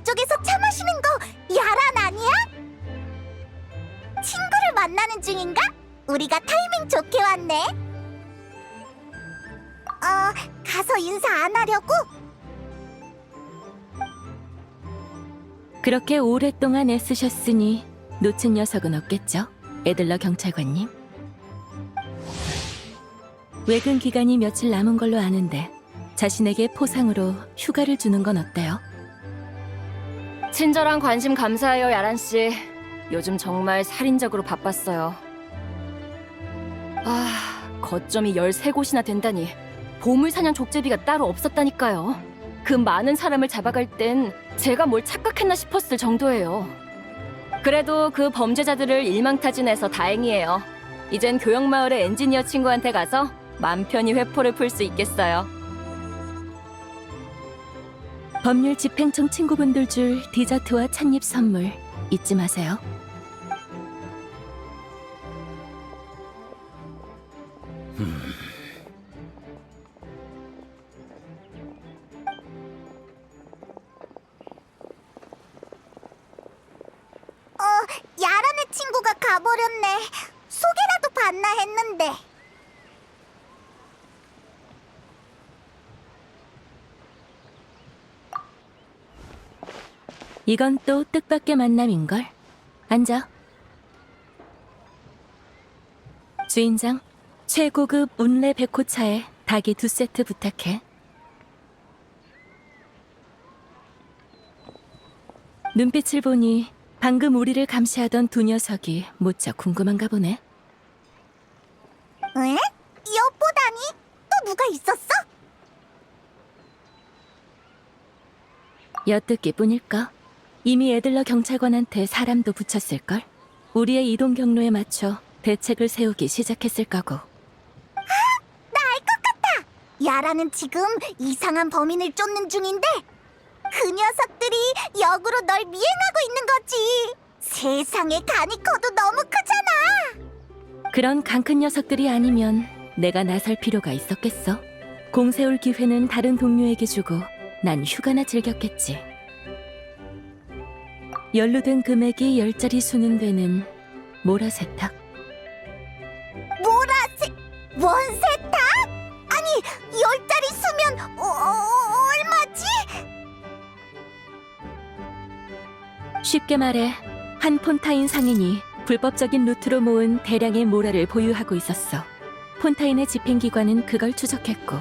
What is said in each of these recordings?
저쪽에서 차 마시는 거 야란 아니야? 친구를 만나는 중인가? 우리가 타이밍 좋게 왔네. 가서 인사 안 하려고? 그렇게 오랫동안 애쓰셨으니 놓친 녀석은 없겠죠? 애들러 경찰관님. 외근 기간이 며칠 남은 걸로 아는데 자신에게 포상으로 휴가를 주는 건 어때요? 친절한 관심 감사해요, 야란 씨. 요즘 정말 살인적으로 바빴어요. 거점이 13곳이나 된다니. 보물사냥 족제비가 따로 없었다니까요. 그 많은 사람을 잡아갈 땐 제가 뭘 착각했나 싶었을 정도예요. 그래도 그 범죄자들을 일망타진해서 다행이에요. 이젠 교역마을의 엔지니어 친구한테 가서 맘 편히 회포를 풀 수 있겠어요. 법률 집행청 친구분들 줄 디저트와 찻잎 선물 잊지 마세요. 야란의 친구가 가버렸네. 소개라도 받나 했는데. 이건 또 뜻밖의 만남인걸. 앉아. 주인장, 최고급 운레 백호차에 닭이 2세트 부탁해. 눈빛을 보니 방금 우리를 감시하던 두 녀석이 무척 궁금한가 보네. 에? 엿보다니? 또 누가 있었어? 엿듣기 뿐일까? 이미 애들러 경찰관한테 사람도 붙였을걸? 우리의 이동 경로에 맞춰 대책을 세우기 시작했을 거고. 나 알 것 같아! 야라는 지금 이상한 범인을 쫓는 중인데 그 녀석들이 역으로 널 미행하고 있는 거지. 세상에 간이 커도 너무 크잖아. 그런 강큰 녀석들이 아니면 내가 나설 필요가 있었겠어? 공세올 기회는 다른 동료에게 주고 난 휴가나 즐겼겠지. 연루된 금액이 10자리 수는 되는 모라세탁. 원세탁? 아니, 10자리 수면 얼마지? 쉽게 말해 한 폰타인 상인이 불법적인 루트로 모은 대량의 모라를 보유하고 있었어. 폰타인의 집행기관은 그걸 추적했고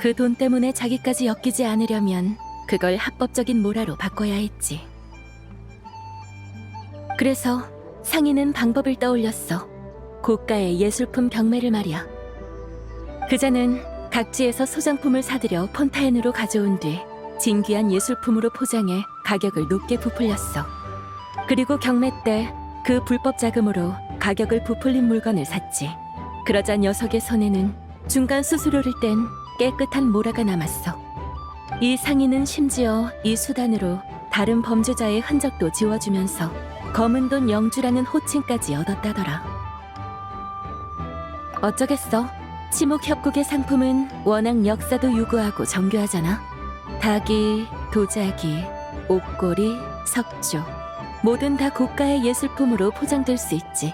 그 돈 때문에 자기까지 엮이지 않으려면 그걸 합법적인 모라로 바꿔야 했지. 그래서 상인은 방법을 떠올렸어. 고가의 예술품 경매를 말이야. 그자는 각지에서 소장품을 사들여 폰타인으로 가져온 뒤 진귀한 예술품으로 포장해 가격을 높게 부풀렸어. 그리고 경매 때 그 불법 자금으로 가격을 부풀린 물건을 샀지. 그러자 녀석의 손에는 중간 수수료를 뗀 깨끗한 모라가 남았어. 이 상인은 심지어 이 수단으로 다른 범죄자의 흔적도 지워주면서 검은 돈 영주라는 호칭까지 얻었다더라. 어쩌겠어. 치목협곡의 상품은 워낙 역사도 유구하고 정교하잖아. 닭이, 도자기, 옥고리, 석조 뭐든 다 고가의 예술품으로 포장될 수 있지.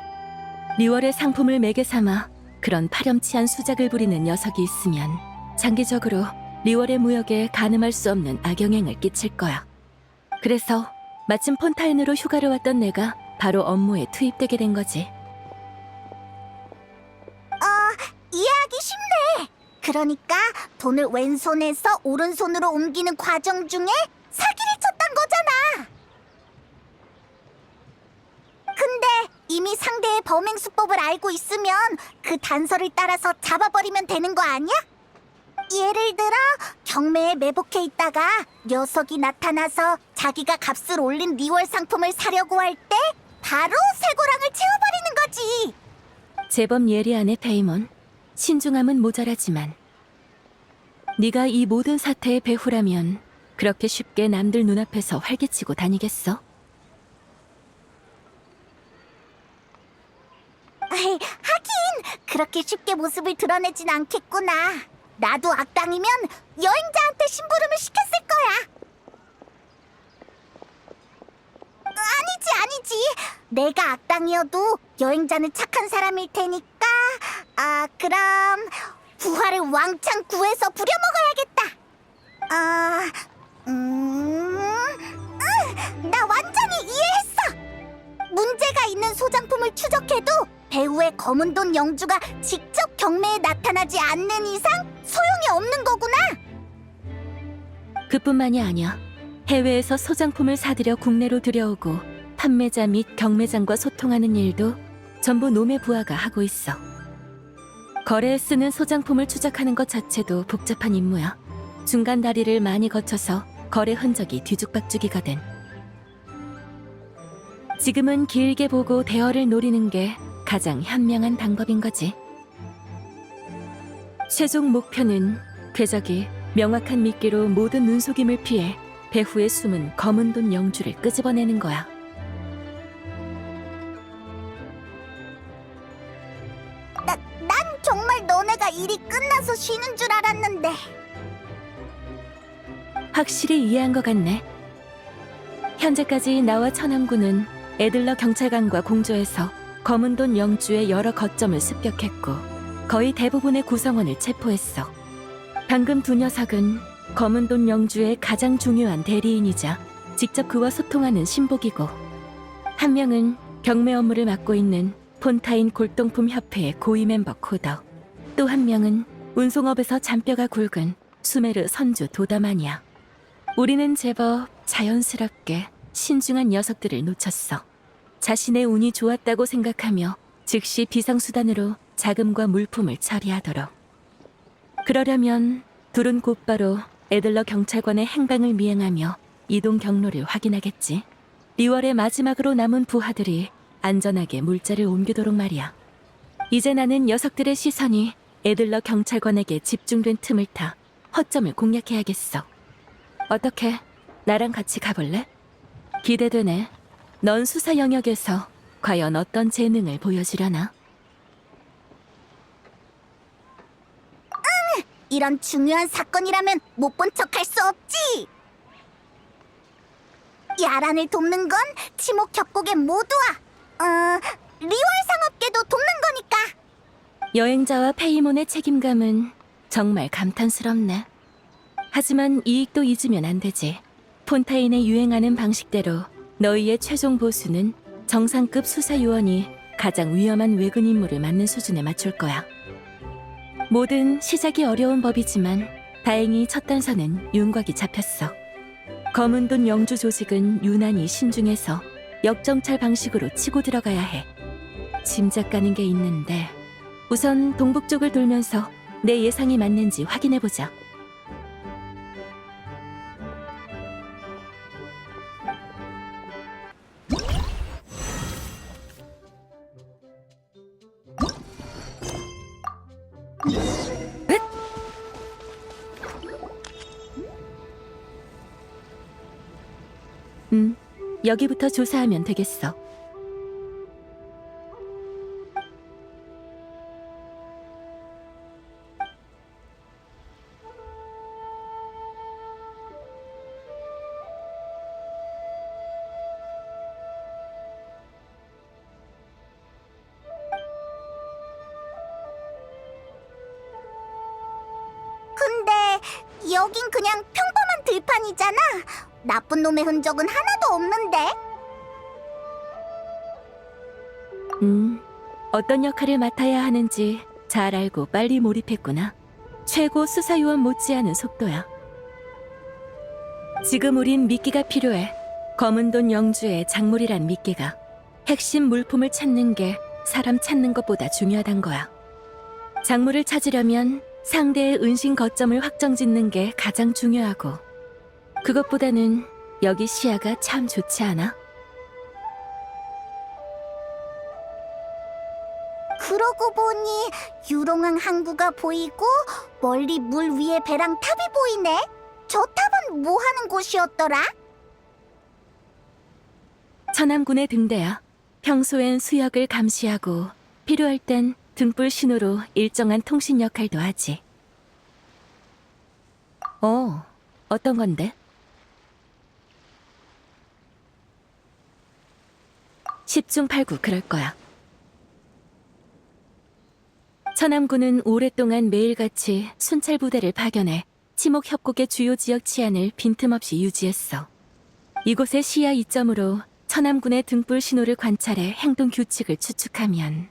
리월의 상품을 매개 삼아 그런 파렴치한 수작을 부리는 녀석이 있으면 장기적으로 리월의 무역에 가늠할 수 없는 악영향을 끼칠 거야. 그래서 마침 폰타인으로 휴가를 왔던 내가 바로 업무에 투입되게 된 거지. 이해하기 쉽네. 그러니까 돈을 왼손에서 오른손으로 옮기는 과정 중에 사기를 쳤단 거잖아. 근데 이미 상대의 범행 수법을 알고 있으면 그 단서를 따라서 잡아버리면 되는 거 아니야? 예를 들어 경매에 매복해 있다가 녀석이 나타나서 자기가 값을 올린 리월 상품을 사려고 할 때 바로 쇠고랑을 채워버리는 거지. 제법 예리하네, 페이몬. 신중함은 모자라지만 네가 이 모든 사태의 배후라면 그렇게 쉽게 남들 눈앞에서 활개치고 다니겠어? 하긴 그렇게 쉽게 모습을 드러내진 않겠구나. 나도 악당이면 여행자한테 심부름을 시켰을 거야. 내가 악당이어도 여행자는 착한 사람일 테니까, 그럼 부활을 왕창 구해서 부려먹어야겠다. 나 완전히 이해했어. 문제가 있는 소장품을 추적해도 배후의 검은 돈 영주가 직접 경매에 나타나지 않는 이상 소용이 없는 거구나. 그뿐만이 아니야. 해외에서 소장품을 사들여 국내로 들여오고 판매자 및 경매장과 소통하는 일도 전부 놈의 부하가 하고 있어. 거래에 쓰는 소장품을 추적하는 것 자체도 복잡한 임무야. 중간 다리를 많이 거쳐서 거래 흔적이 뒤죽박죽이거든. 지금은 길게 보고 대어를 노리는 게 가장 현명한 방법인 거지. 최종 목표는 궤적이 명확한 미끼로 모든 눈속임을 피해 배후에 숨은 검은 돈 영주를 끄집어내는 거야. 난 정말 너네가 일이 끝나서 쉬는 줄 알았는데. 확실히 이해한 것 같네. 현재까지 나와 천암군은 에들러 경찰관과 공조해서 검은 돈 영주의 여러 거점을 습격했고 거의 대부분의 구성원을 체포했어. 방금 두 녀석은 검은 돈 영주의 가장 중요한 대리인이자 직접 그와 소통하는 신복이고, 한 명은 경매 업무를 맡고 있는 폰타인 골동품 협회의 고위 멤버 코더, 또 한 명은 운송업에서 잔뼈가 굵은 수메르 선주 도다만이야. 우리는 제법 자연스럽게 신중한 녀석들을 놓쳤어. 자신의 운이 좋았다고 생각하며 즉시 비상수단으로 자금과 물품을 처리하도록. 그러려면 둘은 곧바로 에들러 경찰관의 행방을 미행하며 이동 경로를 확인하겠지. 리월의 마지막으로 남은 부하들이 안전하게 물자를 옮기도록 말이야. 이제 나는 녀석들의 시선이 에들러 경찰관에게 집중된 틈을 타 허점을 공략해야겠어. 어떻게? 나랑 같이 가볼래? 기대되네. 넌 수사 영역에서 과연 어떤 재능을 보여주려나? 이런 중요한 사건이라면 못 본 척 할 수 없지. 야란을 돕는 건 치목 협곡의 모두와 리월 상업계도 돕는 거니까. 여행자와 페이몬의 책임감은 정말 감탄스럽네. 하지만 이익도 잊으면 안 되지. 폰타인에 유행하는 방식대로 너희의 최종 보수는 정상급 수사 요원이 가장 위험한 외근 임무를 맡는 수준에 맞출 거야. 뭐든 시작이 어려운 법이지만 다행히 첫 단서는 윤곽이 잡혔어. 검은 돈 영주 조직은 유난히 신중해서 역정찰 방식으로 치고 들어가야 해. 짐작 가는 게 있는데 우선 동북 쪽을 돌면서 내 예상이 맞는지 확인해보자. 여기부터 조사하면 되겠어. 근데 여긴 그냥 평범한 들판이잖아. 나쁜 놈의 흔적은 하나도 없는데. 어떤 역할을 맡아야 하는지 잘 알고 빨리 몰입했구나. 최고 수사요원 못지않은 속도야. 지금 우린 미끼가 필요해. 검은 돈 영주의 작물이란 미끼가. 핵심 물품을 찾는 게 사람 찾는 것보다 중요하단 거야. 작물을 찾으려면 상대의 은신 거점을 확정짓는 게 가장 중요하고, 그것보다는 여기 시야가 참 좋지 않아? 그러고 보니 유롱항 항구가 보이고 멀리 물 위에 배랑 탑이 보이네. 저 탑은 뭐 하는 곳이었더라? 천암군의 등대야. 평소엔 수역을 감시하고 필요할 땐 등불 신호로 일정한 통신 역할도 하지. 어떤 건데? 10중 8구 그럴 거야. 천암군은 오랫동안 매일같이 순찰 부대를 파견해 치목 협곡의 주요 지역 치안을 빈틈없이 유지했어. 이곳의 시야 이점으로 천암군의 등불 신호를 관찰해 행동 규칙을 추측하면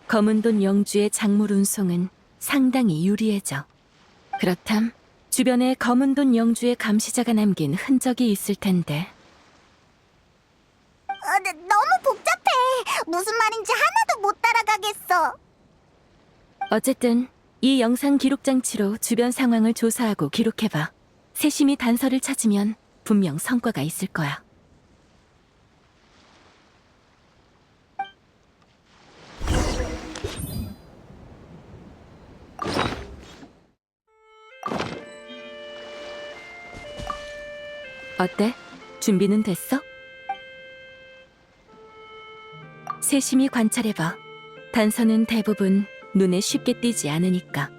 검은돈 영주의 작물 운송은 상당히 유리해져. 그렇담 주변에 검은돈 영주의 감시자가 남긴 흔적이 있을 텐데. 너무 복잡해. 무슨 말인지 하나도 못 따라가겠어. 어쨌든 이 영상 기록 장치로 주변 상황을 조사하고 기록해봐. 세심히 단서를 찾으면 분명 성과가 있을 거야. 어때? 준비는 됐어? 세심히 관찰해봐. 단서는 대부분 눈에 쉽게 띄지 않으니까.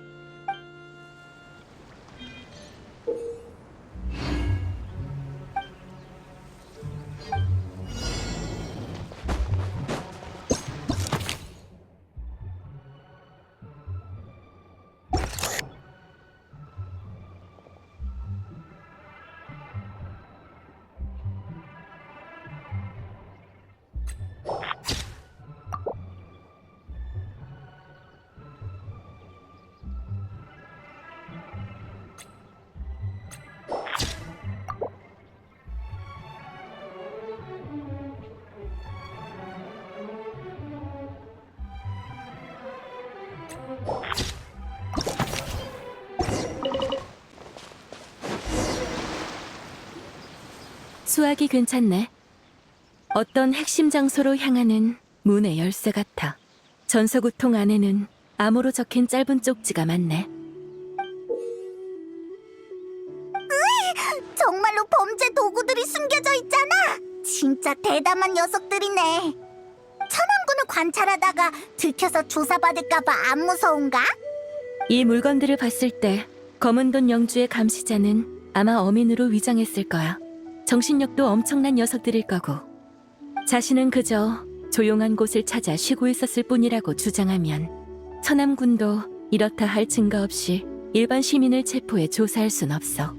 수학이 괜찮네. 어떤 핵심 장소로 향하는 문의 열쇠 같아. 전서구통 안에는 암호로 적힌 짧은 쪽지가 많네. 정말로 범죄 도구들이 숨겨져 있잖아. 진짜 대담한 녀석들이네. 천암군을 관찰하다가 들켜서 조사받을까봐 안 무서운가? 이 물건들을 봤을 때 검은돈 영주의 감시자는 아마 어민으로 위장했을 거야. 정신력도 엄청난 녀석들일 거고. 자신은 그저 조용한 곳을 찾아 쉬고 있었을 뿐이라고 주장하면 천암군도 이렇다 할 증거 없이 일반 시민을 체포해 조사할 순 없어.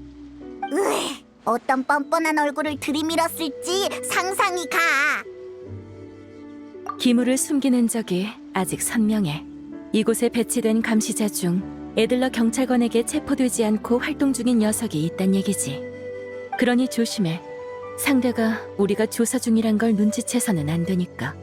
어떤 뻔뻔한 얼굴을 들이밀었을지 상상이 가. 기물을 숨기는 적이 아직 선명해. 이곳에 배치된 감시자 중 에들러 경찰관에게 체포되지 않고 활동 중인 녀석이 있단 얘기지. 그러니 조심해. 상대가 우리가 조사 중이란 걸 눈치채서는 안 되니까.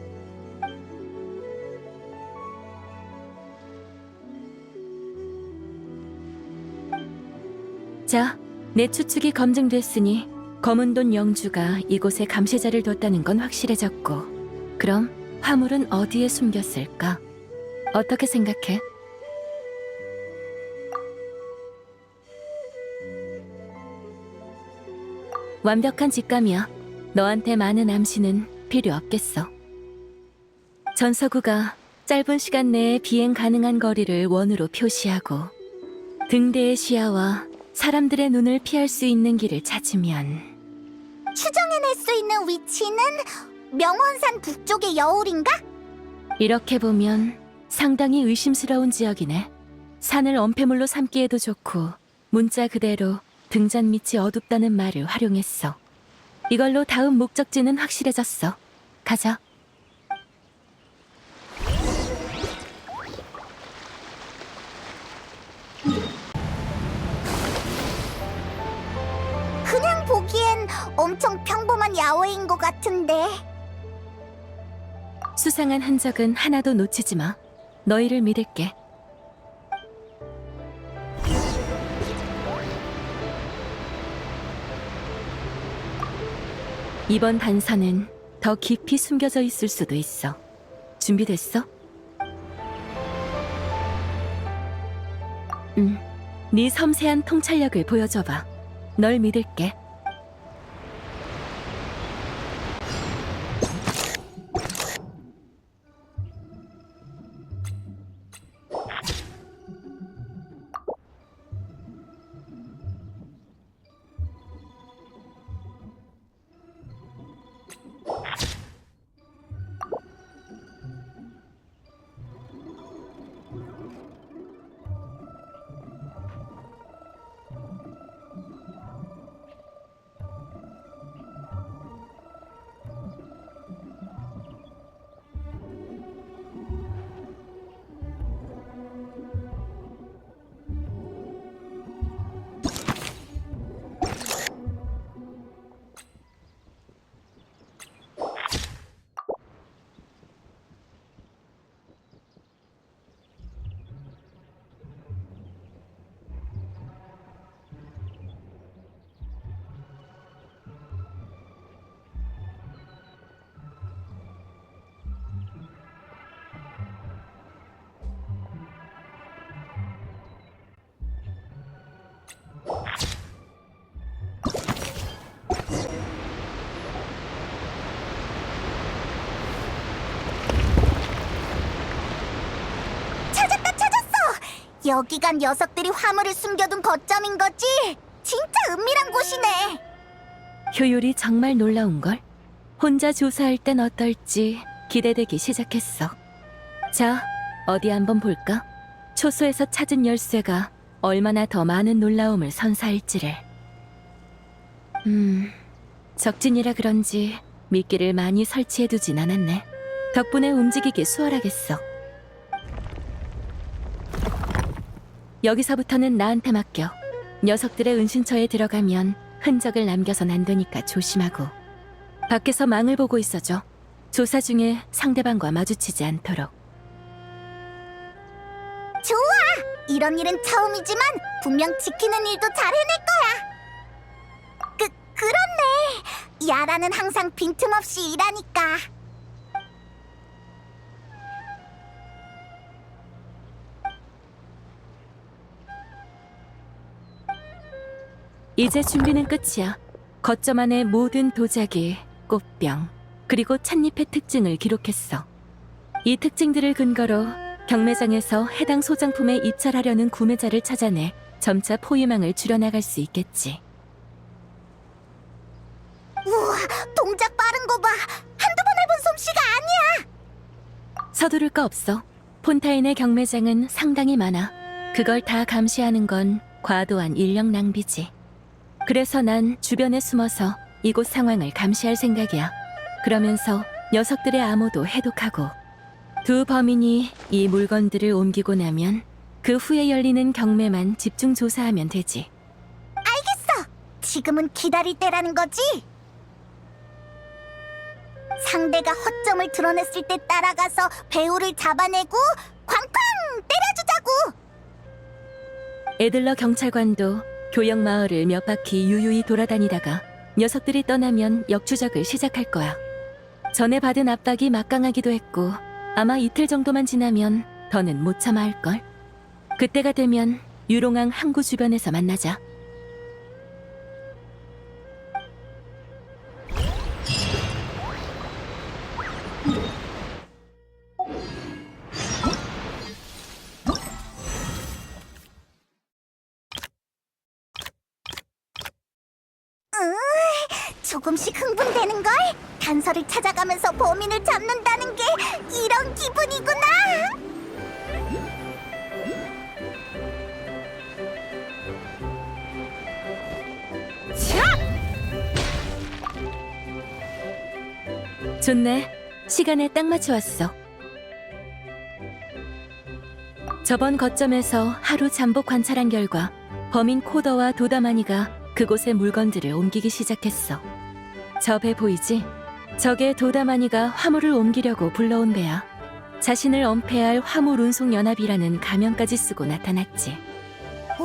자, 내 추측이 검증됐으니 검은돈 영주가 이곳에 감시자를 뒀다는 건 확실해졌고, 그럼 화물은 어디에 숨겼을까? 어떻게 생각해? 완벽한 직감이야. 너한테 많은 암시는 필요 없겠어. 전서구가 짧은 시간 내에 비행 가능한 거리를 원으로 표시하고 등대의 시야와 사람들의 눈을 피할 수 있는 길을 찾으면 추정해낼 수 있는 위치는 명원산 북쪽의 여울인가? 이렇게 보면 상당히 의심스러운 지역이네. 산을 엄폐물로 삼기에도 좋고 문자 그대로 등잔 밑이 어둡다는 말을 활용했어. 이걸로 다음 목적지는 확실해졌어. 가자. 그냥 보기엔 엄청 평범한 야외인 것 같은데. 수상한 흔적은 하나도 놓치지 마. 너희를 믿을게. 이번 단서는 더 깊이 숨겨져 있을 수도 있어. 준비됐어? 네 섬세한 통찰력을 보여줘봐. 널 믿을게. 여기가 녀석들이 화물을 숨겨둔 거점인 거지? 진짜 은밀한 곳이네. 효율이 정말 놀라운걸. 혼자 조사할 땐 어떨지 기대되기 시작했어. 자, 어디 한번 볼까? 초소에서 찾은 열쇠가 얼마나 더 많은 놀라움을 선사할지를. 적진이라 그런지 미끼를 많이 설치해두진 않았네. 덕분에 움직이기 수월하겠어. 여기서부터는 나한테 맡겨. 녀석들의 은신처에 들어가면 흔적을 남겨선 안 되니까 조심하고. 밖에서 망을 보고 있어줘. 조사 중에 상대방과 마주치지 않도록. 좋아! 이런 일은 처음이지만 분명 지키는 일도 잘 해낼 거야. 그렇네. 야라는 항상 빈틈없이 일하니까. 이제 준비는 끝이야. 거점 안의 모든 도자기, 꽃병, 그리고 찻잎의 특징을 기록했어. 이 특징들을 근거로 경매장에서 해당 소장품에 입찰하려는 구매자를 찾아내 점차 포위망을 줄여나갈 수 있겠지. 우와, 동작 빠른 거 봐. 한두 번 해본 솜씨가 아니야. 서두를 거 없어. 폰타인의 경매장은 상당히 많아. 그걸 다 감시하는 건 과도한 인력 낭비지. 그래서 난 주변에 숨어서 이곳 상황을 감시할 생각이야. 그러면서 녀석들의 암호도 해독하고, 두 범인이 이 물건들을 옮기고 나면 그 후에 열리는 경매만 집중 조사하면 되지. 알겠어. 지금은 기다릴 때라는 거지? 상대가 허점을 드러냈을 때 따라가서 배우를 잡아내고 쾅쾅 때려주자고. 에들러 경찰관도 교역 마을을 몇 바퀴 유유히 돌아다니다가 녀석들이 떠나면 역추적을 시작할 거야. 전에 받은 압박이 막강하기도 했고 아마 이틀 정도만 지나면 더는 못 참아 할걸. 그때가 되면 유롱항 항구 주변에서 만나자. 조금씩 흥분되는걸? 단서를 찾아가면서 범인을 잡는다는 게 이런 기분이구나! 좋네. 시간에 딱 맞춰 왔어. 저번 거점에서 하루 잠복 관찰한 결과 범인 코더와 도다마니가 그곳의 물건들을 옮기기 시작했어. 저 배 보이지? 저게 도다마니가 화물을 옮기려고 불러온 배야. 자신을 엄폐할 화물운송연합이라는 가명까지 쓰고 나타났지. 오,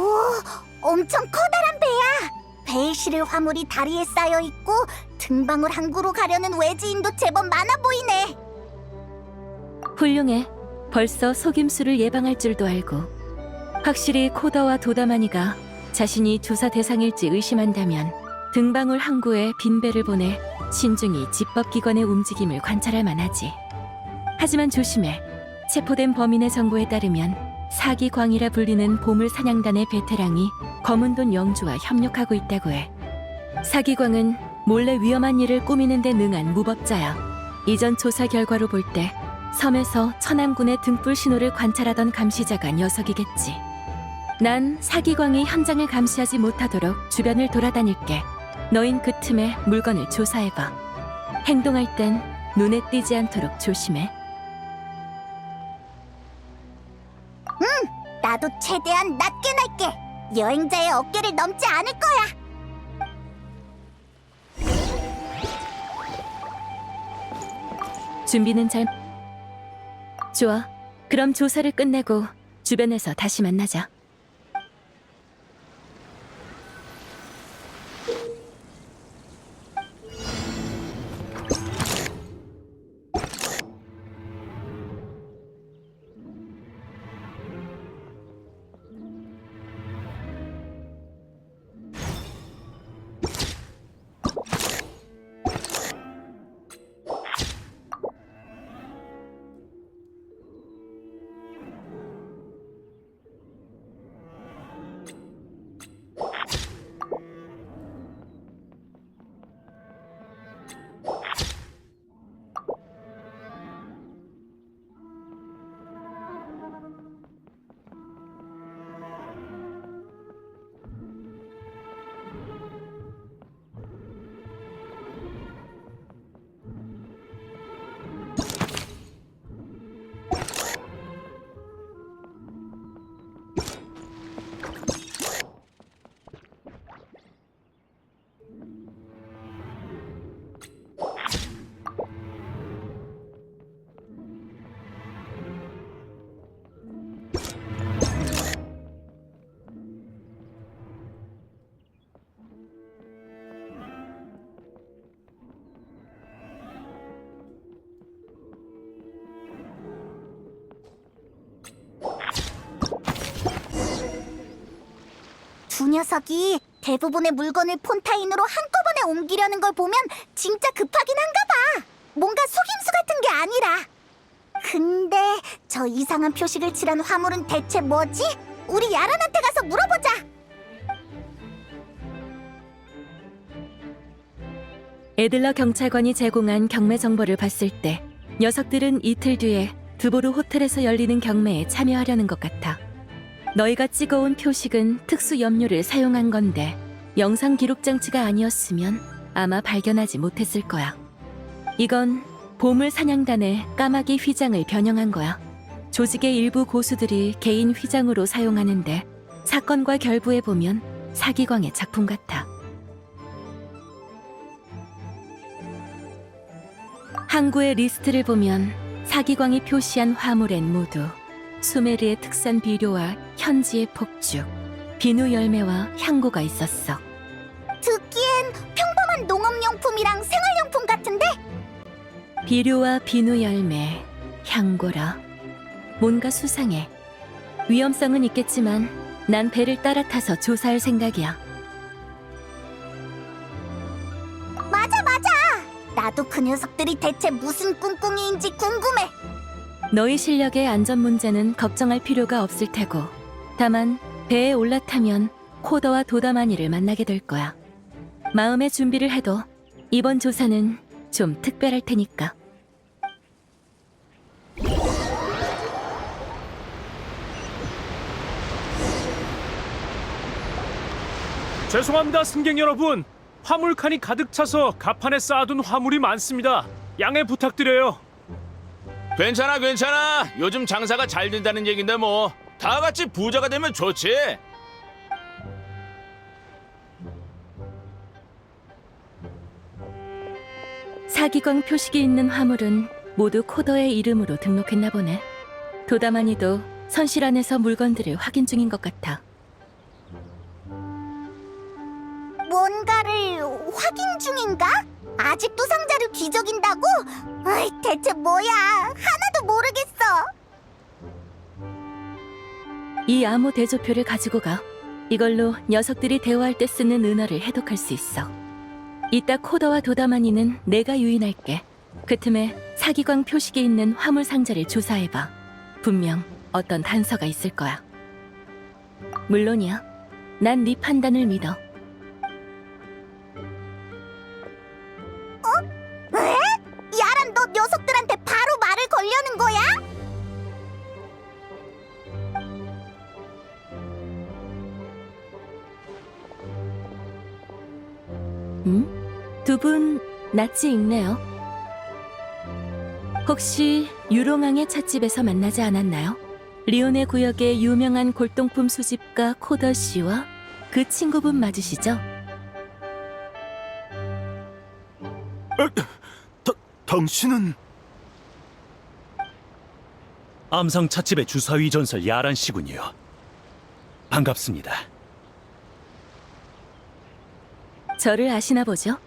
엄청 커다란 배야! 배에 실을 화물이 다리에 쌓여있고 등방울 항구로 가려는 외지인도 제법 많아 보이네! 훌륭해. 벌써 속임수를 예방할 줄도 알고. 확실히 코더와 도다마니가 자신이 조사 대상일지 의심한다면 등방울 항구에 빈 배를 보내 신중히 집법기관의 움직임을 관찰할 만하지. 하지만 조심해. 체포된 범인의 정보에 따르면 사기광이라 불리는 보물 사냥단의 베테랑이 검은돈 영주와 협력하고 있다고 해. 사기광은 몰래 위험한 일을 꾸미는 데 능한 무법자야. 이전 조사 결과로 볼 때 섬에서 천암군의 등불 신호를 관찰하던 감시자가 녀석이겠지. 난 사기광이 현장을 감시하지 못하도록 주변을 돌아다닐게. 너흰 그 틈에 물건을 조사해봐. 행동할 땐 눈에 띄지 않도록 조심해. 나도 최대한 낮게 날게! 여행자의 어깨를 넘지 않을 거야! 준비는 잘... 좋아. 그럼 조사를 끝내고 주변에서 다시 만나자. 녀석이 대부분의 물건을 폰타인으로 한꺼번에 옮기려는 걸 보면 진짜 급하긴 한가 봐. 뭔가 속임수 같은 게 아니라. 근데 저 이상한 표식을 칠한 화물은 대체 뭐지? 우리 야란한테 가서 물어보자. 에들러 경찰관이 제공한 경매 정보를 봤을 때 녀석들은 이틀 뒤에 드보르 호텔에서 열리는 경매에 참여하려는 것 같아. 너희가 찍어온 표식은 특수 염료를 사용한 건데 영상 기록 장치가 아니었으면 아마 발견하지 못했을 거야. 이건 보물 사냥단의 까마귀 휘장을 변형한 거야. 조직의 일부 고수들이 개인 휘장으로 사용하는데 사건과 결부해보면 사기광의 작품 같아. 항구의 리스트를 보면 사기광이 표시한 화물엔 모두 수메르의 특산 비료와 현지의 폭죽, 비누 열매와 향고가 있었어. 듣기엔 평범한 농업용품이랑 생활용품 같은데? 비료와 비누 열매, 향고라. 뭔가 수상해. 위험성은 있겠지만 난 배를 따라 타서 조사할 생각이야. 맞아. 나도 그 녀석들이 대체 무슨 꿍꿍이인지 궁금해. 너희 실력의 안전 문제는 걱정할 필요가 없을 테고, 다만 배에 올라타면 코더와 도다마니를 만나게 될 거야. 마음의 준비를 해도 이번 조사는 좀 특별할 테니까. 죄송합니다, 승객 여러분. 화물칸이 가득 차서 갑판에 쌓아둔 화물이 많습니다. 양해 부탁드려요. 괜찮아. 요즘 장사가 잘 된다는 얘긴데 뭐. 다 같이 부자가 되면 좋지. 사기광 표식이 있는 화물은 모두 코더의 이름으로 등록했나 보네. 도다마니도 선실 안에서 물건들을 확인 중인 것 같아. 뭔가를 확인 중인가? 아직도 상자를 뒤적인다고? 어이, 대체 뭐야? 하나도 모르겠어. 이 암호 대조표를 가지고 가. 이걸로 녀석들이 대화할 때 쓰는 은어를 해독할 수 있어. 이따 코더와 도다마니는 내가 유인할게. 그 틈에 사기광 표식이 있는 화물 상자를 조사해봐. 분명 어떤 단서가 있을 거야. 물론이야. 난 네 판단을 믿어. 왜? 야란, 너 녀석들한테 바로 말을 걸려는 거야? 두 분 낯이 익네요. 혹시 유롱왕의 찻집에서 만나지 않았나요? 리오네 구역의 유명한 골동품 수집가 코더 씨와 그 친구분 맞으시죠? 당신은 암상 찻집의 주사위 전설 야란 씨군요. 반갑습니다. 저를 아시나 보죠?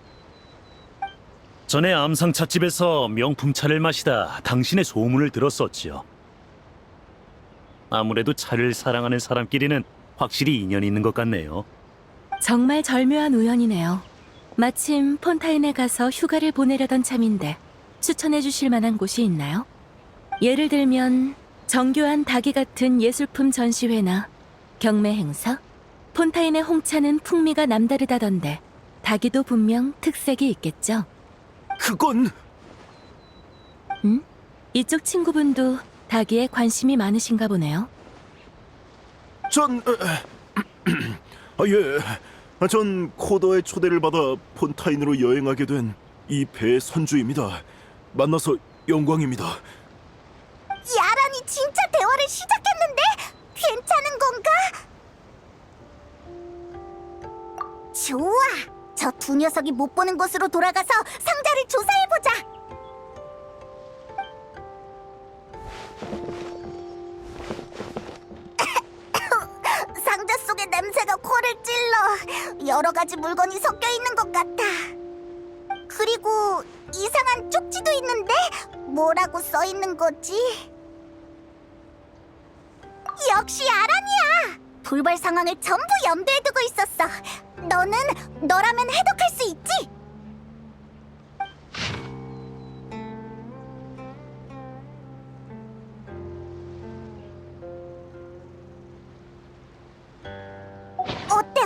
전에 암상 찻집에서 명품 차를 마시다 당신의 소문을 들었었지요. 아무래도 차를 사랑하는 사람끼리는 확실히 인연이 있는 것 같네요. 정말 절묘한 우연이네요. 마침 폰타인에 가서 휴가를 보내려던 참인데 추천해 주실 만한 곳이 있나요? 예를 들면 정교한 닭이 같은 예술품 전시회나 경매 행사? 폰타인의 홍차는 풍미가 남다르다던데 닭이도 분명 특색이 있겠죠? 그건 이쪽 친구분도 닭이에 관심이 많으신가 보네요. 전 코더의 초대를 받아 폰타인으로 여행하게 된 이 배의 선주입니다. 만나서 영광입니다. 야란이 진짜 대화를 시작했는데 괜찮은 건가? 좋아. 저 두 녀석이 못 보는 곳으로 돌아가서 상자를 조사해보자. 상자 속의 냄새가 코를 찔러. 여러 가지 물건이 섞여 있는 것 같아. 그리고 이상한 쪽지도 있는데 뭐라고 써 있는 거지? 역시 아란이야. 돌발 상황을 전부 염두에 두고 있었어. 너라면 해독할 수 있지?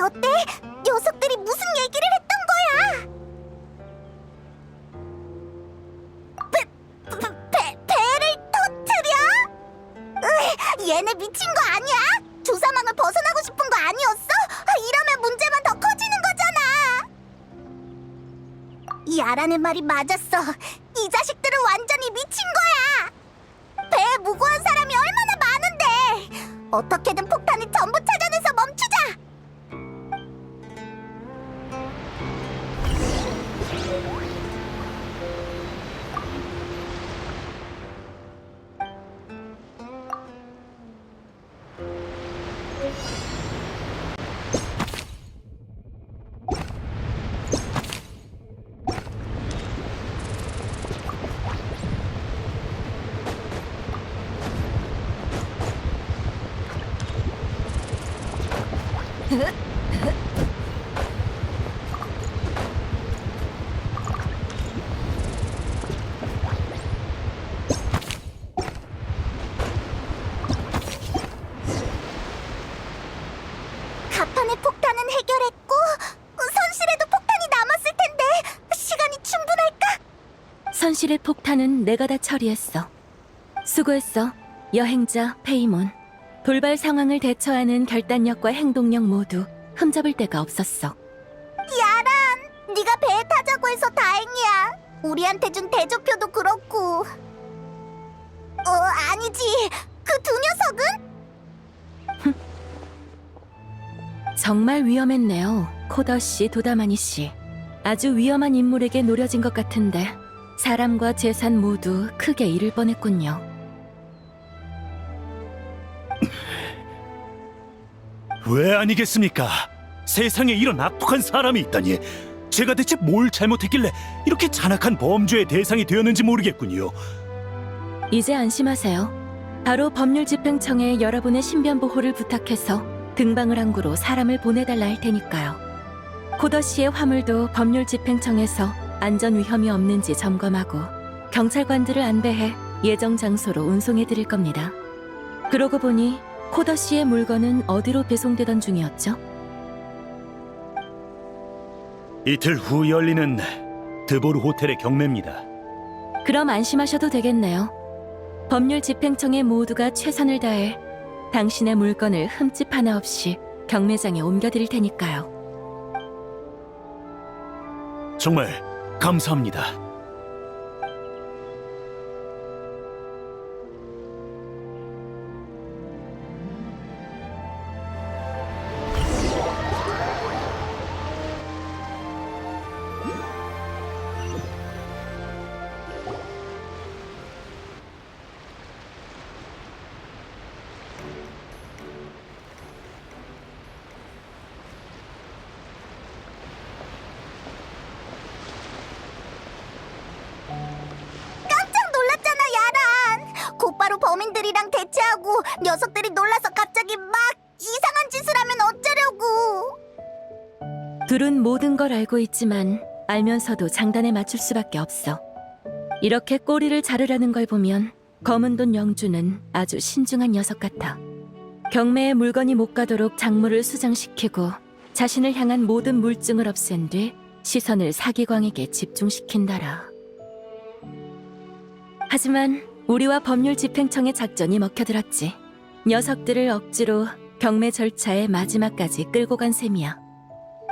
어때? 녀석들이 무슨 얘기를 했던 거야? 배를 터뜨려? 얘네 미친 거 아니야? 조사망을 벗어나고 싶은 거 아니었어? 이러면 문제만 더 커지는 거잖아. 이 아라는 말이 맞았어. 이 자식들은 완전히 미친 거야. 배에 무고한 사람이 얼마나 많은데. 어떻게든 폭탄을 전부 찾아내서 멈추자. 가판의 폭탄은 해결했고 선실에도 폭탄이 남았을 텐데 시간이 충분할까? 선실의 폭탄은 내가 다 처리했어. 수고했어, 여행자 페이몬. 돌발 상황을 대처하는 결단력과 행동력 모두 흠잡을 데가 없었어. 야란, 네가 배에 타자고 해서 다행이야. 우리한테 준 대조표도 그렇고. 아니지. 그 두 녀석은? 정말 위험했네요, 코더 씨, 도다마니 씨. 아주 위험한 인물에게 노려진 것 같은데 사람과 재산 모두 크게 잃을 뻔했군요. 왜 아니겠습니까? 세상에 이런 악독한 사람이 있다니. 제가 대체 뭘 잘못했길래 이렇게 잔악한 범죄의 대상이 되었는지 모르겠군요. 이제 안심하세요. 바로 법률집행청에 여러분의 신변 보호를 부탁해서 등방을 항구로 사람을 보내달라 할 테니까요. 코더 씨의 화물도 법률집행청에서 안전 위험이 없는지 점검하고 경찰관들을 안배해 예정 장소로 운송해 드릴 겁니다. 그러고 보니 코더 씨의 물건은 어디로 배송되던 중이었죠? 이틀 후 열리는 드보르 호텔의 경매입니다. 그럼 안심하셔도 되겠네요. 법률집행청의 모두가 최선을 다해 당신의 물건을 흠집 하나 없이 경매장에 옮겨드릴 테니까요. 정말 감사합니다. 깜짝 놀랐잖아, 야란. 곧바로 범인들이랑 대치하고 녀석들이 놀라서 갑자기 막 이상한 짓을 하면 어쩌려고. 둘은 모든 걸 알고 있지만 알면서도 장단에 맞출 수밖에 없어. 이렇게 꼬리를 자르려는 걸 보면 검은 돈 영주는 아주 신중한 녀석 같아. 경매에 물건이 못 가도록 작물을 수장시키고 자신을 향한 모든 물증을 없앤 뒤 시선을 사기광에게 집중시킨다라. 하지만 우리와 법률집행청의 작전이 먹혀들었지. 녀석들을 억지로 경매 절차의 마지막까지 끌고 간 셈이야.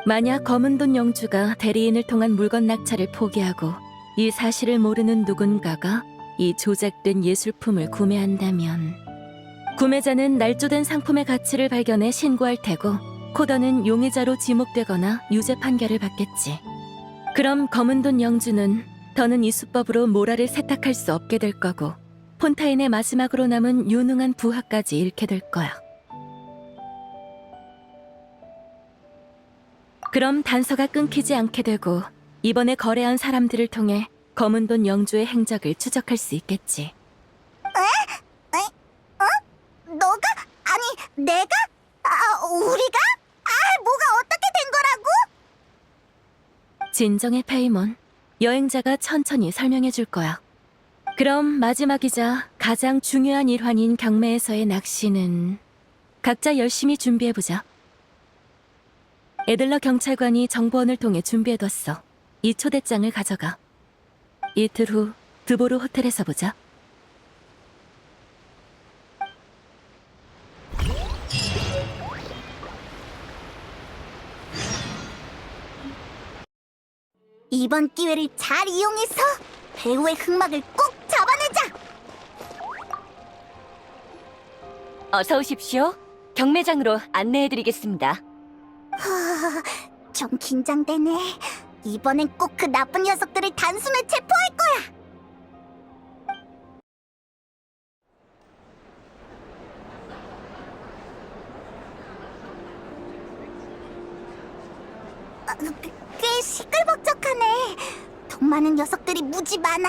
만약 검은 돈 영주가 대리인을 통한 물건 낙찰을 포기하고 이 사실을 모르는 누군가가 이 조작된 예술품을 구매한다면 구매자는 날조된 상품의 가치를 발견해 신고할 테고 코더는 용의자로 지목되거나 유죄 판결을 받겠지. 그럼 검은 돈 영주는 더는 이 수법으로 모라를 세탁할 수 없게 될 거고 폰타인의 마지막으로 남은 유능한 부하까지 잃게 될 거야. 그럼 단서가 끊기지 않게 되고 이번에 거래한 사람들을 통해 검은 돈 영주의 행적을 추적할 수 있겠지. 너가? 아니, 내가? 우리가? 뭐가 어떻게 된 거라고? 진정해, 페이몬. 여행자가 천천히 설명해 줄 거야. 그럼 마지막이자 가장 중요한 일환인 경매에서의 낚시는 각자 열심히 준비해보자. 에들러 경찰관이 정보원을 통해 준비해뒀어. 이 초대장을 가져가. 이틀 후 드보르 호텔에서 보자. 이번 기회를 잘 이용해서 배우의 흑막을 꼭 잡아내자. 어서 오십시오. 경매장으로 안내해드리겠습니다. 좀 긴장되네. 이번엔 꼭 그 나쁜 녀석들을 단숨에 체포할 거야. 꽤 시끌벅적하네. 돈 많은 녀석들이 무지 많아.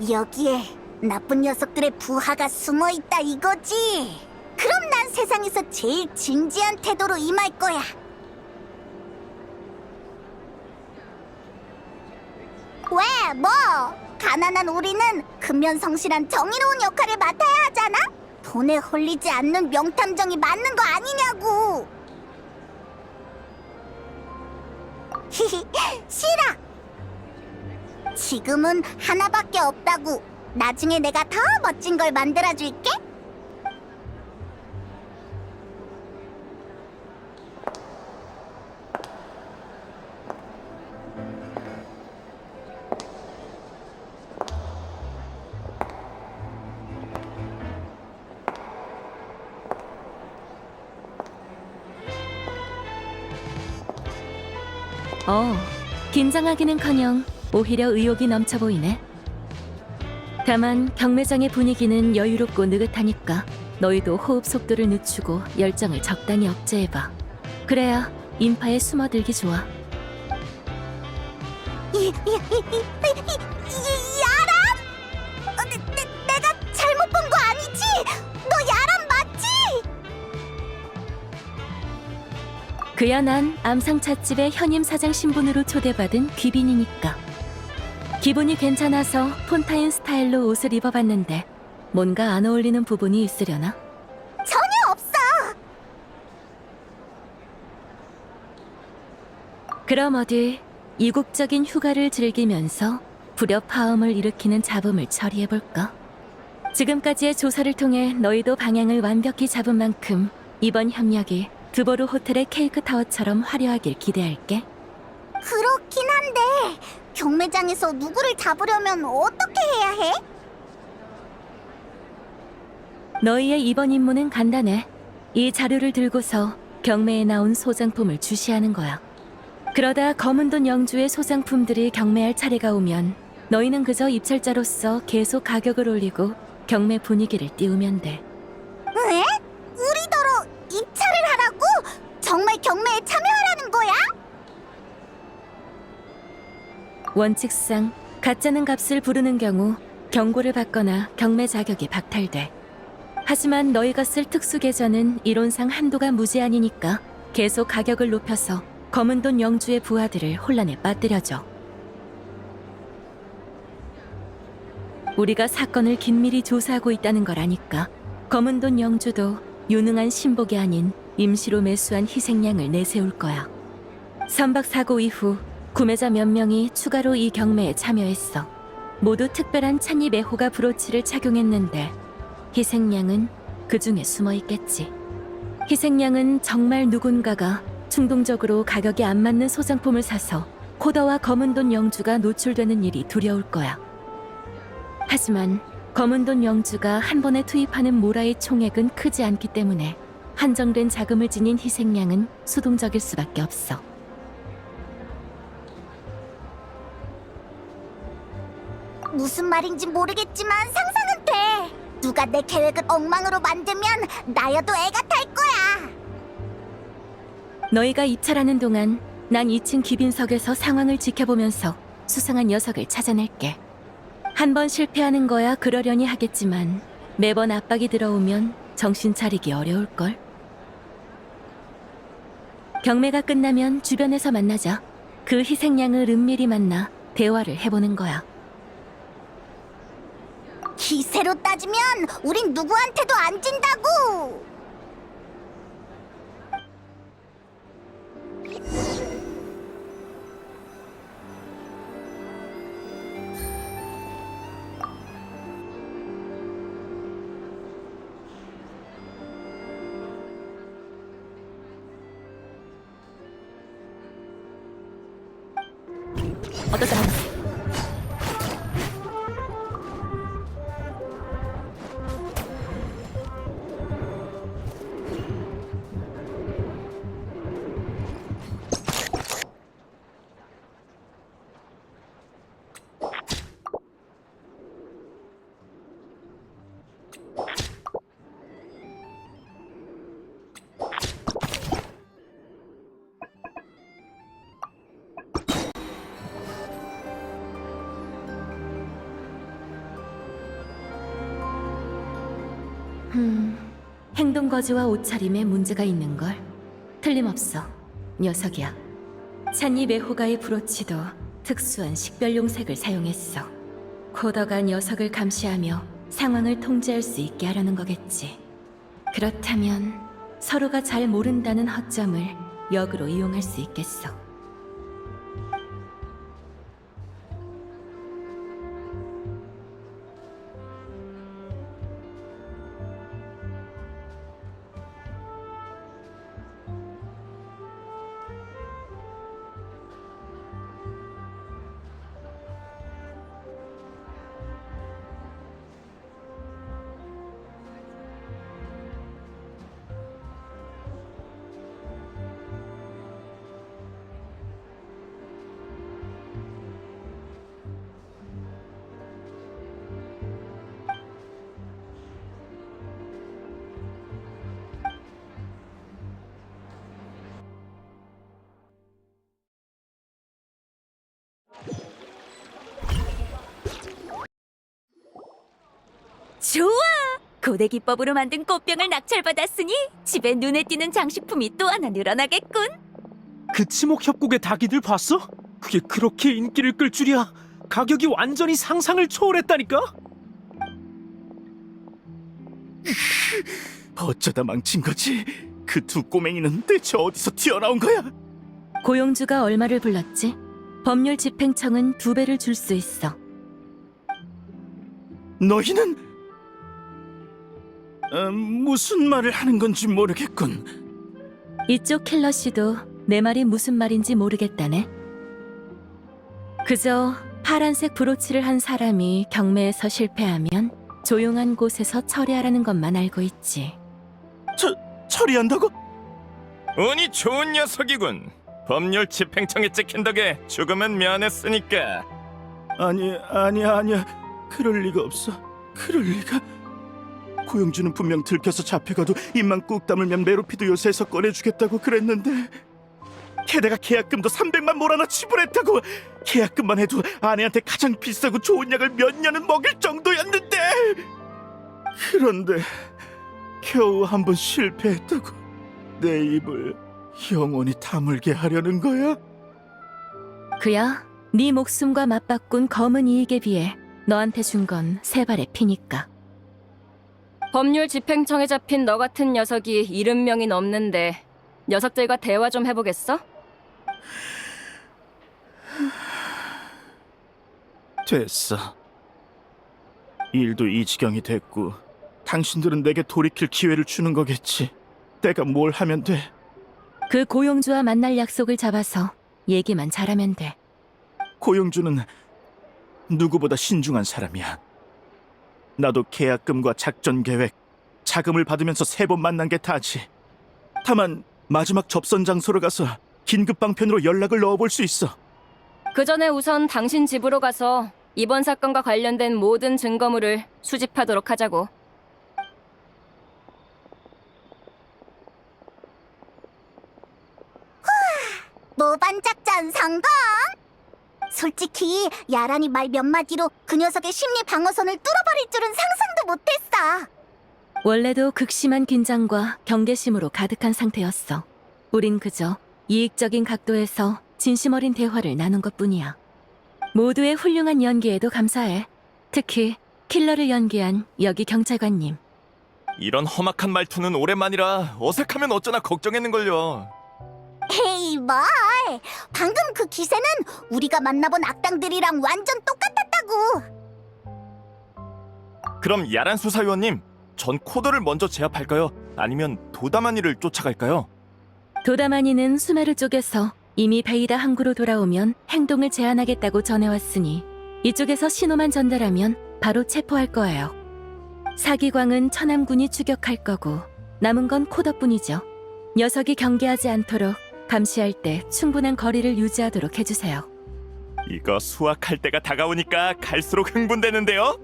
여기에 나쁜 녀석들의 부하가 숨어 있다 이거지. 그럼 난 세상에서 제일 진지한 태도로 임할 거야. 왜, 뭐? 가난한 우리는 근면성실한 정의로운 역할을 맡아야 하잖아? 돈에 홀리지 않는 명탐정이 맞는 거 아니냐고! 히히, 싫어! 지금은 하나밖에 없다고. 나중에 내가 더 멋진 걸 만들어줄게. 긴장하기는커녕 오히려 의욕이 넘쳐 보이네. 다만 경매장의 분위기는 여유롭고 느긋하니까 너희도 호흡 속도를 늦추고 열정을 적당히 억제해봐. 그래야 인파에 숨어들기 좋아. 야람? 내가 잘못 본 거 아니지? 너 야람 맞지? 그야 난 암상 찻집의 현임 사장 신분으로 초대받은 귀빈이니까. 기분이 괜찮아서 폰타인 스타일로 옷을 입어봤는데 뭔가 안 어울리는 부분이 있으려나? 전혀 없어. 그럼 어디 이국적인 휴가를 즐기면서 불협화음을 일으키는 잡음을 처리해볼까? 지금까지의 조사를 통해 너희도 방향을 완벽히 잡은 만큼 이번 협력이 드보르 호텔의 케이크 타워처럼 화려하길 기대할게. 그렇긴 한데 경매장에서 누구를 잡으려면 어떻게 해야 해? 너희의 이번 임무는 간단해. 이 자료를 들고서 경매에 나온 소장품을 주시하는 거야. 그러다 검은 돈 영주의 소장품들이 경매할 차례가 오면 너희는 그저 입찰자로서 계속 가격을 올리고 경매 분위기를 띄우면 돼. 왜? 우리더러 입찰을 하라고? 정말 경매에 참여하라는 거야? 원칙상 가짜는 값을 부르는 경우 경고를 받거나 경매 자격이 박탈돼. 하지만 너희가 쓸 특수 계좌는 이론상 한도가 무제한이니까 계속 가격을 높여서 검은 돈 영주의 부하들을 혼란에 빠뜨려줘. 우리가 사건을 긴밀히 조사하고 있다는 걸 아니까 검은 돈 영주도 유능한 신복이 아닌 임시로 매수한 희생양을 내세울 거야. 선박 사고 이후 구매자 몇 명이 추가로 이 경매에 참여했어. 모두 특별한 찬이 매호가 브로치를 착용했는데 희생양은 그 중에 숨어 있겠지. 희생양은 정말 누군가가 충동적으로 가격이 안 맞는 소장품을 사서 코더와 검은 돈 영주가 노출되는 일이 두려울 거야. 하지만 검은 돈 영주가 한 번에 투입하는 모라의 총액은 크지 않기 때문에 한정된 자금을 지닌 희생양은 수동적일 수밖에 없어. 무슨 말인지 모르겠지만 상상은 돼. 누가 내 계획을 엉망으로 만들면 나여도 애가 탈 거야. 너희가 입찰하는 동안 난 2층 귀빈석에서 상황을 지켜보면서 수상한 녀석을 찾아낼게. 한 번 실패하는 거야 그러려니 하겠지만 매번 압박이 들어오면 정신 차리기 어려울걸. 경매가 끝나면 주변에서 만나자. 그 희생양을 은밀히 만나 대화를 해보는 거야. 기세로 따지면 우린 누구한테도 안 진다고! 어떤 사람? 행동 거지와 옷차림에 문제가 있는걸. 틀림없어. 녀석이야. 찻잎 애호가의 브로치도 특수한 식별용 색을 사용했어. 코더가 녀석을 감시하며 상황을 통제할 수 있게 하려는 거겠지. 그렇다면 서로가 잘 모른다는 허점을 역으로 이용할 수 있겠어. 좋아! 고대 기법으로 만든 꽃병을 낙찰받았으니 집에 눈에 띄는 장식품이 또 하나 늘어나겠군. 그 치목 협곡의 닭이들 봤어? 그게 그렇게 인기를 끌 줄이야. 가격이 완전히 상상을 초월했다니까. 어쩌다 망친 거지? 그 두 꼬맹이는 대체 어디서 튀어나온 거야? 고용주가 얼마를 불렀지? 법률 집행청은 2배를 줄 수 있어. 너희는 무슨 말을 하는 건지 모르겠군. 이쪽 킬러 씨도 내 말이 무슨 말인지 모르겠다네. 그저 파란색 브로치를 한 사람이 경매에서 실패하면 조용한 곳에서 처리하라는 것만 알고 있지. 처리한다고? 운이 좋은 녀석이군. 법률 집행청에 찍힌 덕에 죽으면 면했으니까. 아니야. 그럴 리가 없어. 그럴 리가. 고용주는 분명 들켜서 잡혀가도 입만 꾹 다물면 메로피드 요새에서 꺼내주겠다고 그랬는데, 게다가 계약금도 300만 몰아나 지불했다고. 계약금만 해도 아내한테 가장 비싸고 좋은 약을 몇 년은 먹일 정도였는데, 그런데 겨우 한 번 실패했다고 내 입을 영원히 다물게 하려는 거야? 그야 네 목숨과 맞바꾼 검은 이익에 비해 너한테 준 건 3발의 피니까. 법률 집행청에 잡힌 너 같은 녀석이 70명이 넘는데 녀석들과 대화 좀 해보겠어? 됐어. 일도 이 지경이 됐고 당신들은 내게 돌이킬 기회를 주는 거겠지. 내가 뭘 하면 돼? 그 고용주와 만날 약속을 잡아서 얘기만 잘하면 돼. 고용주는 누구보다 신중한 사람이야. 나도 계약금과 작전 계획, 자금을 받으면서 3번 만난 게 다지. 다만 마지막 접선 장소로 가서 긴급 방편으로 연락을 넣어볼 수 있어. 그 전에 우선 당신 집으로 가서 이번 사건과 관련된 모든 증거물을 수집하도록 하자고. 무반전 강강. 솔직히 야란이 말 몇 마디로 그 녀석의 심리 방어선을 뚫어버릴 줄은 상상도 못했어. 원래도 극심한 긴장과 경계심으로 가득한 상태였어. 우린 그저 이익적인 각도에서 진심 어린 대화를 나눈 것뿐이야. 모두의 훌륭한 연기에도 감사해. 특히 킬러를 연기한 여기 경찰관님. 이런 험악한 말투는 오랜만이라 어색하면 어쩌나 걱정했는걸요. 에이 뭘. 방금 그 기세는 우리가 만나본 악당들이랑 완전 똑같았다고. 그럼 야란 수사위원님, 전 코더를 먼저 제압할까요? 아니면 도다마니를 쫓아갈까요? 도다마니는 수메르 쪽에서 이미 베이다 항구로 돌아오면 행동을 제한하겠다고 전해왔으니 이쪽에서 신호만 전달하면 바로 체포할 거예요. 사기광은 천암군이 추격할 거고 남은 건 코더뿐이죠. 녀석이 경계하지 않도록 감시할 때 충분한 거리를 유지하도록 해주세요. 이거 수확할 때가 다가오니까 갈수록 흥분되는데요?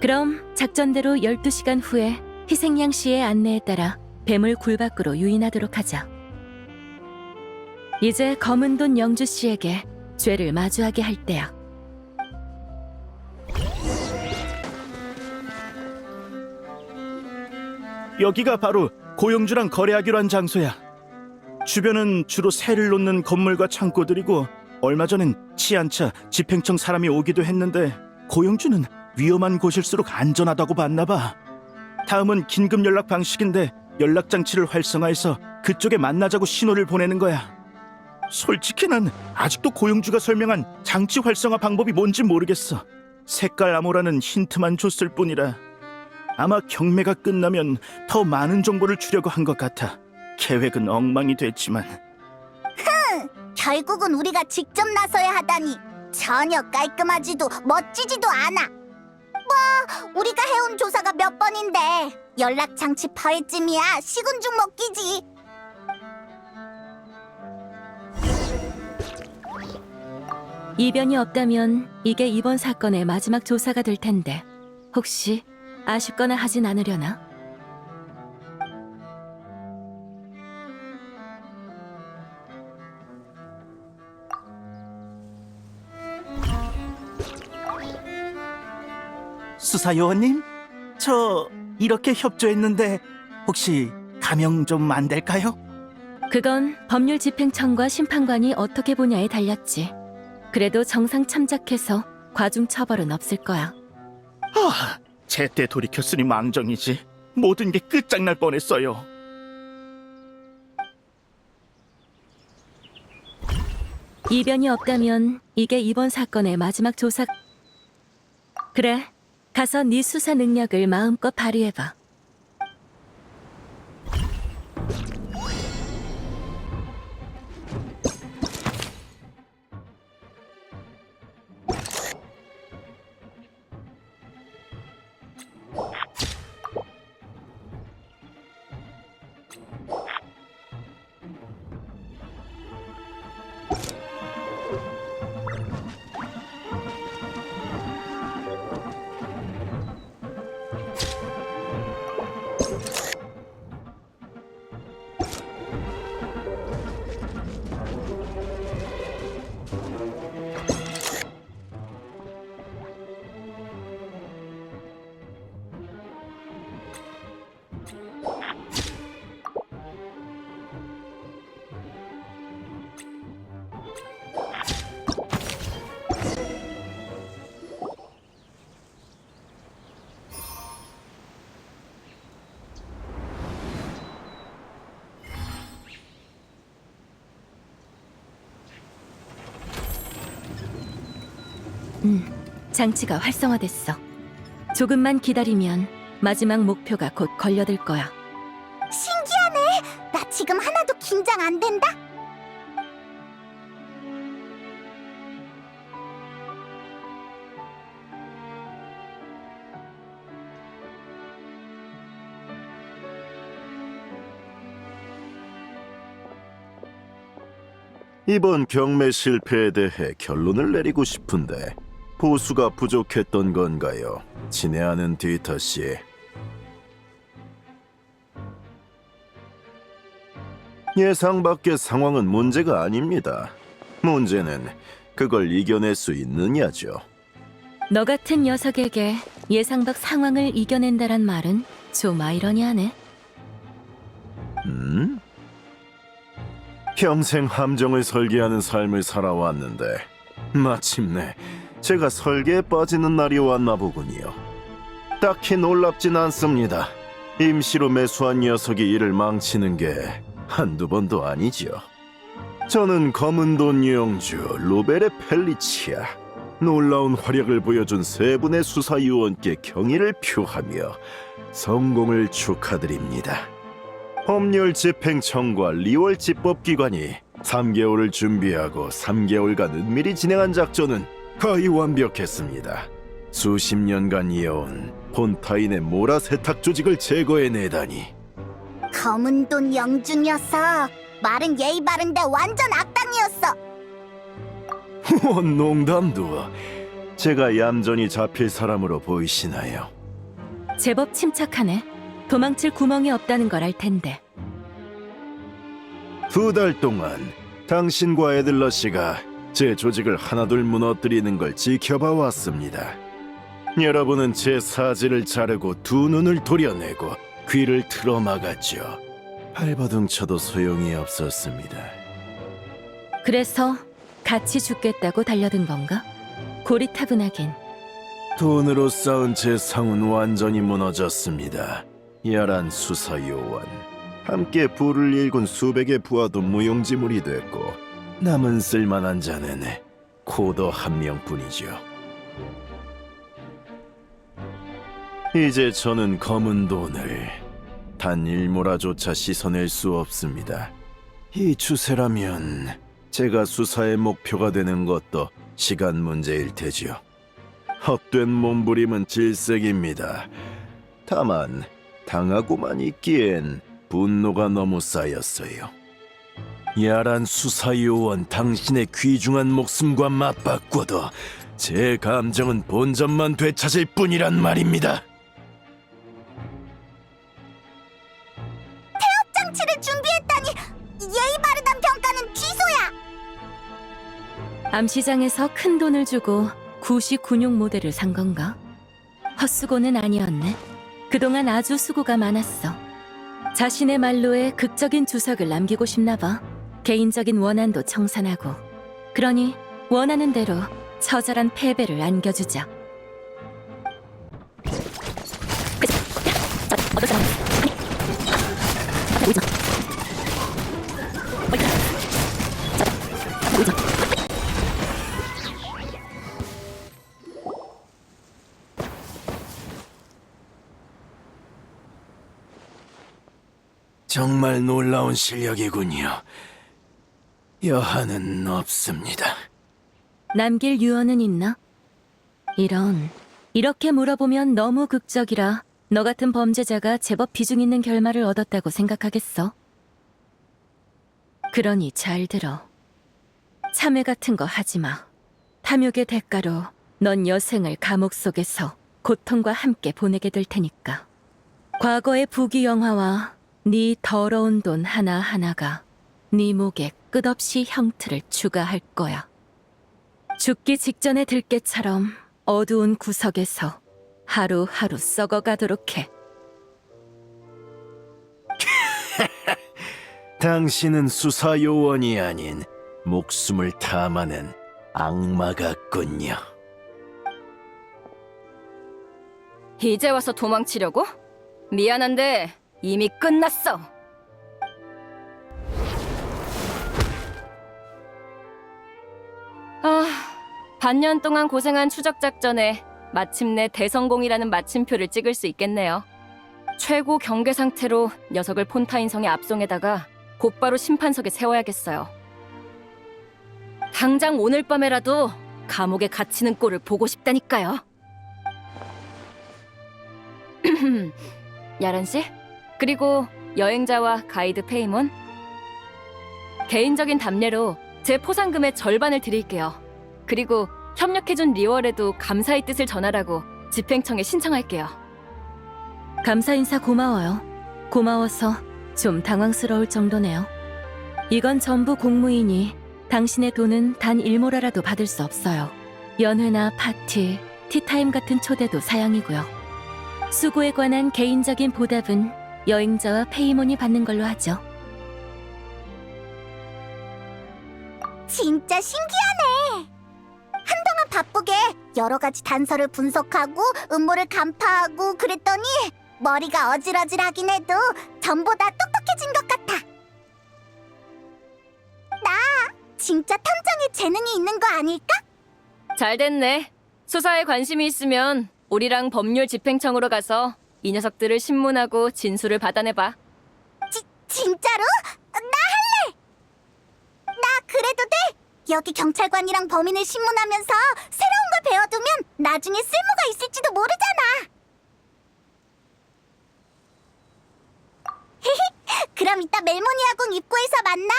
그럼 작전대로 12시간 후에 희생양 씨의 안내에 따라 뱀을 굴 밖으로 유인하도록 하자. 이제 검은 돈 영주 씨에게 죄를 마주하게 할 때야. 여기가 바로 고영주랑 거래하기로 한 장소야. 주변은 주로 새를 놓는 건물과 창고들이고 얼마 전엔 치안차, 집행청 사람이 오기도 했는데 고영주는 위험한 곳일수록 안전하다고 봤나 봐. 다음은 긴급 연락 방식인데 연락 장치를 활성화해서 그쪽에 만나자고 신호를 보내는 거야. 솔직히 난 아직도 고영주가 설명한 장치 활성화 방법이 뭔지 모르겠어. 색깔 암호라는 힌트만 줬을 뿐이라. 아마 경매가 끝나면 더 많은 정보를 주려고 한 것 같아. 계획은 엉망이 됐지만. 결국은 우리가 직접 나서야 하다니 전혀 깔끔하지도 멋지지도 않아. 뭐 우리가 해온 조사가 몇 번인데 연락 장치 파회쯤이야 시군죽 먹기지. 이변이 없다면 이게 이번 사건의 마지막 조사가 될 텐데 혹시 아쉽거나 하진 않으려나? 수사요원님, 저 이렇게 협조했는데 혹시 감형 좀 안 될까요? 그건 법률 집행청과 심판관이 어떻게 보냐에 달렸지. 그래도 정상 참작해서 과중 처벌은 없을 거야. 제때 돌이켰으니 망정이지. 모든 게 끝장날 뻔했어요. 이변이 없다면 이게 이번 사건의 마지막 조사. 그래, 가서 네 수사 능력을 마음껏 발휘해봐. 장치가 활성화됐어. 조금만 기다리면 마지막 목표가 곧 걸려들 거야. 신기하네. 나 지금 하나도 긴장 안 된다. 이번 경매 실패에 대해 결론을 내리고 싶은데 보수가 부족했던 건가요? 친애하는 디터 씨. 예상 밖의 상황은 문제가 아닙니다. 문제는 그걸 이겨낼 수 있느냐죠. 너 같은 녀석에게 예상 밖 상황을 이겨낸다란 말은 좀 아이러니하네. 평생 함정을 설계하는 삶을 살아왔는데 마침내 제가 설계에 빠지는 날이 왔나 보군요. 딱히 놀랍진 않습니다. 임시로 매수한 녀석이 일을 망치는 게 한두 번도 아니죠. 저는 검은 돈 용주 로베레 펠리치아. 놀라운 활약을 보여준 세 분의 수사 요원께 경의를 표하며 성공을 축하드립니다. 법률 집행청과 리월 집법기관이 3개월을 준비하고 3개월간 은밀히 진행한 작전은 거의 완벽했습니다. 수십 년간 이어온 폰타인의 모라 세탁 조직을 제거해내다니. 검은 돈 영주 녀석. 말은 예의 바른데 완전 악당이었어. 농담도. 제가 얌전히 잡힐 사람으로 보이시나요? 제법 침착하네. 도망칠 구멍이 없다는 걸 알 텐데. 2달 동안 당신과 애들러 씨가 제 조직을 하나둘 무너뜨리는 걸 지켜봐 왔습니다. 여러분은 제 사지를 자르고 두 눈을 도려내고 귀를 틀어막았죠. 발버둥 쳐도 소용이 없었습니다. 그래서 같이 죽겠다고 달려든 건가? 고리타분하긴. 돈으로 쌓은 제 상은 완전히 무너졌습니다. 야란 수사 요원, 함께 부를 일군 수백의 부하도 무용지물이 됐고 남은 쓸만한 자는 코더 한 명뿐이죠. 이제 저는 검은 돈을 단 일모라조차 씻어낼 수 없습니다. 이 추세라면 제가 수사의 목표가 되는 것도 시간 문제일 테지요. 헛된 몸부림은 질색입니다. 다만 당하고만 있기엔 분노가 너무 쌓였어요. 야란 수사요원 당신의 귀중한 목숨과 맞바꿔도 제 감정은 본전만 되찾을 뿐이란 말입니다. 장치를 준비했다니 예의 바르단 평가는 취소야. 암시장에서 큰 돈을 주고 구시 군용 모델을 산 건가? 헛수고는 아니었네. 그동안 아주 수고가 많았어. 자신의 말로에 극적인 주석을 남기고 싶나 봐. 개인적인 원한도 청산하고. 그러니 원하는 대로 처절한 패배를 안겨주자. 정말 놀라운 실력이군요. 여한은 없습니다. 남길 유언은 있나? 이렇게 물어보면 너무 극적이라 너 같은 범죄자가 제법 비중 있는 결말을 얻었다고 생각하겠어. 그러니 잘 들어. 참회 같은 거 하지 마. 탐욕의 대가로 넌 여생을 감옥 속에서 고통과 함께 보내게 될 테니까. 과거의 부귀영화와 네 더러운 돈 하나하나가 네 목에 끝없이 형틀을 추가할 거야. 죽기 직전의 들깨처럼 어두운 구석에서 하루하루 썩어가도록 해. 당신은 수사요원이 아닌 목숨을 탐하는 악마 같군요. 이제 와서 도망치려고? 미안한데 이미 끝났어. 반년 동안 고생한 추적 작전에 마침내 대성공이라는 마침표를 찍을 수 있겠네요. 최고 경계 상태로 녀석을 폰타인성의 압송에다가 곧바로 심판석에 세워야겠어요. 당장 오늘 밤에라도 감옥에 갇히는 꼴을 보고 싶다니까요. 야란 씨? 그리고 여행자와 가이드 페이몬? 개인적인 답례로 제 포상금의 절반을 드릴게요. 그리고 협력해준 리월에도 감사의 뜻을 전하라고 집행청에 신청할게요. 감사 인사 고마워요. 고마워서 좀 당황스러울 정도네요. 이건 전부 공무이니 당신의 돈은 단 일모라라도 받을 수 없어요. 연회나 파티, 티타임 같은 초대도 사양이고요. 수고에 관한 개인적인 보답은 여행자와 페이몬이 받는 걸로 하죠. 진짜 신기하네. 한동안 바쁘게 여러 가지 단서를 분석하고 음모를 간파하고 그랬더니 머리가 어질어질하긴 해도 전보다 똑똑해진 것 같아. 나 진짜 탐정에 재능이 있는 거 아닐까? 잘 됐네. 수사에 관심이 있으면 우리랑 법률 집행청으로 가서 이 녀석들을 신문하고 진술을 받아내봐. 진짜로? 나 할래! 나 그래도 돼! 여기 경찰관이랑 범인을 신문하면서 새로운 걸 배워두면 나중에 쓸모가 있을지도 모르잖아! 그럼 이따 멜모니아궁 입구에서 만나!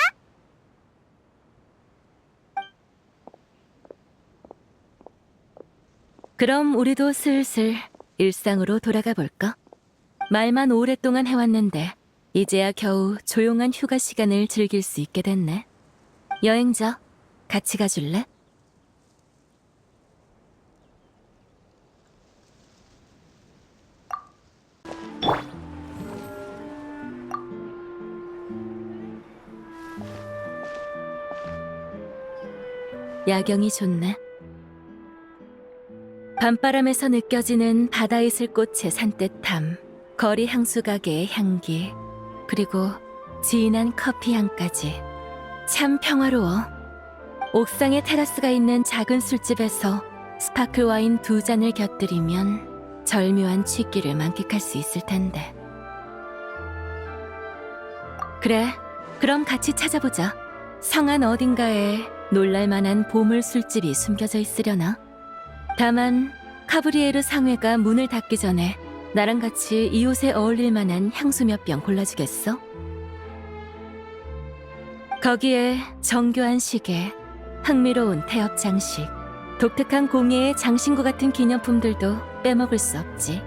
그럼 우리도 슬슬 일상으로 돌아가 볼까? 말만 오랫동안 해왔는데 이제야 겨우 조용한 휴가 시간을 즐길 수 있게 됐네. 여행자, 같이 가줄래? 야경이 좋네. 밤바람에서 느껴지는 바다이슬꽃의 산뜻함, 거리 향수 가게의 향기, 그리고 진한 커피 향까지. 참 평화로워. 옥상에 테라스가 있는 작은 술집에서 스파클 와인 2잔을 곁들이면 절묘한 취기를 만끽할 수 있을 텐데. 그래, 그럼 같이 찾아보자. 성안 어딘가에 놀랄만한 보물 술집이 숨겨져 있으려나? 다만 카브리에르 상회가 문을 닫기 전에 나랑 같이 이 옷에 어울릴 만한 향수 몇 병 골라주겠어? 거기에 정교한 시계, 흥미로운 태엽 장식, 독특한 공예의 장신구 같은 기념품들도 빼먹을 수 없지.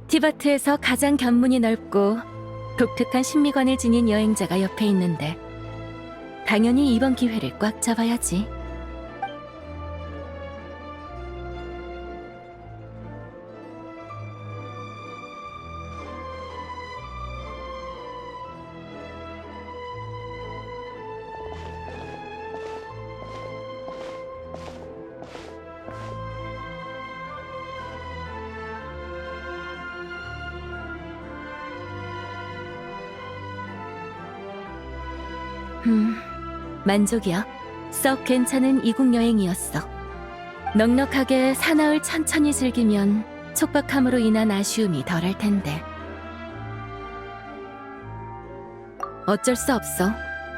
티바트에서 가장 견문이 넓고 독특한 신미관을 지닌 여행자가 옆에 있는데 당연히 이번 기회를 꽉 잡아야지. 만족이야. 썩 괜찮은 이국 여행이었어. 넉넉하게 사나을 천천히 즐기면 촉박함으로 인한 아쉬움이 덜할 텐데. 어쩔 수 없어.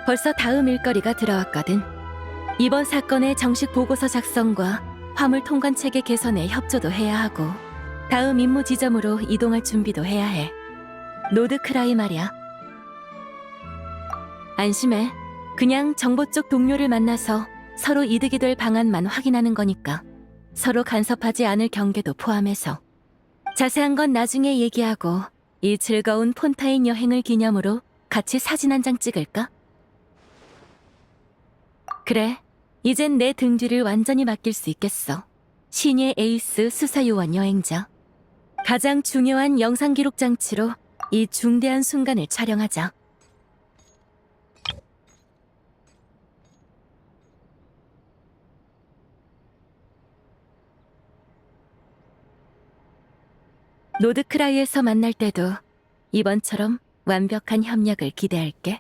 벌써 다음 일거리가 들어왔거든. 이번 사건의 정식 보고서 작성과 화물 통관 체계 개선에 협조도 해야 하고 다음 임무 지점으로 이동할 준비도 해야 해. 노드크라이 말이야. 안심해. 그냥 정보 쪽 동료를 만나서 서로 이득이 될 방안만 확인하는 거니까. 서로 간섭하지 않을 경계도 포함해서. 자세한 건 나중에 얘기하고 이 즐거운 폰타인 여행을 기념으로 같이 사진 한 장 찍을까? 그래, 이젠 내 등 뒤를 완전히 맡길 수 있겠어. 신예 에이스 수사요원 여행자. 가장 중요한 영상 기록 장치로 이 중대한 순간을 촬영하자. 노드크라이에서 만날 때도 이번처럼 완벽한 협력을 기대할게.